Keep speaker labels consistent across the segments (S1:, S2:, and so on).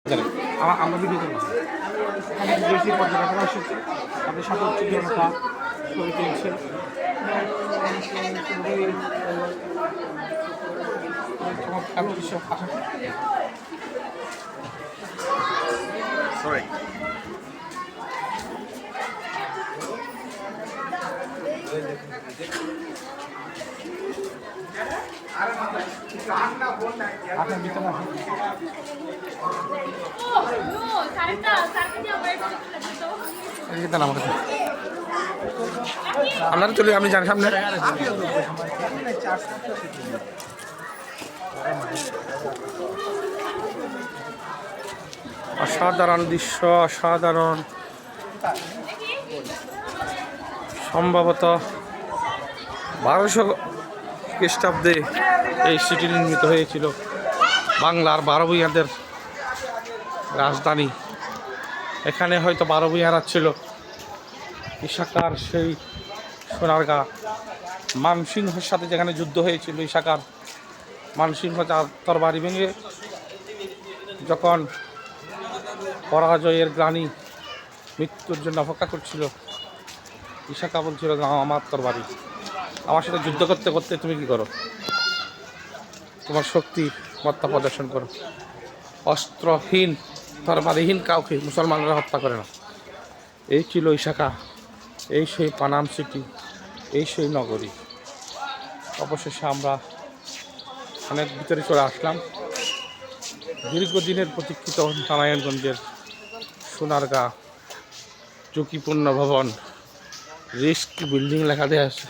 S1: আমরা ভিডিও করলাম এখানে বিদেশি পর্যটকরা এসেছে তাদের সাথে হচ্ছে জনতা ছবি তুলছে চমৎকার দৃশ্য
S2: Sorry.
S1: আপনার ভিতরে আপনারা চলে আমি জানি সামনে অসাধারণ দৃশ্য অসাধারণ সম্ভবত 1200 খ্রিস্টাব্দে এই সিটি নির্মিত হয়েছিল বাংলার 12 ভূঁইয়াদের রাজধানী এখানে হয়তো 12 ভূঁইয়ারা ছিল ইশাকার সেই সোনারগাঁ মানসিংহের সাথে যেখানে যুদ্ধ হয়েছিল ইশাকার মানসিংহ তরবারি ভেঙে যখন পরাজয়ের গ্লানি মৃত্যুর জন্য অপেক্ষা করছিল ইশাকা বলছিল আমার তরবারি আমার সাথে যুদ্ধ করতে করতে তুমি কি করো তোমার শক্তি মত্তা প্রদর্শন করো অস্ত্রহীন তরবারিহীন কাউকে মুসলমানরা হত্যা করে না এই ছিল ইশাকা এই সেই পানাম সিটি এই সেই নগরী অবশেষে আমরা অনেক ভিতরে চলে আসলাম দীর্ঘদিনের প্রতীক্ষিত নারায়ণগঞ্জের সোনারগাঁ ঝুঁকিপূর্ণ ভবন রিস্ক বিল্ডিং লেখা দেওয়া আছে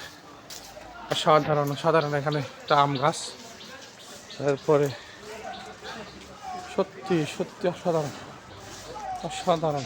S1: অসাধারণ অসাধারণ এখানে একটা আম গাছ তারপরে সত্যি সত্যি অসাধারণ অসাধারণ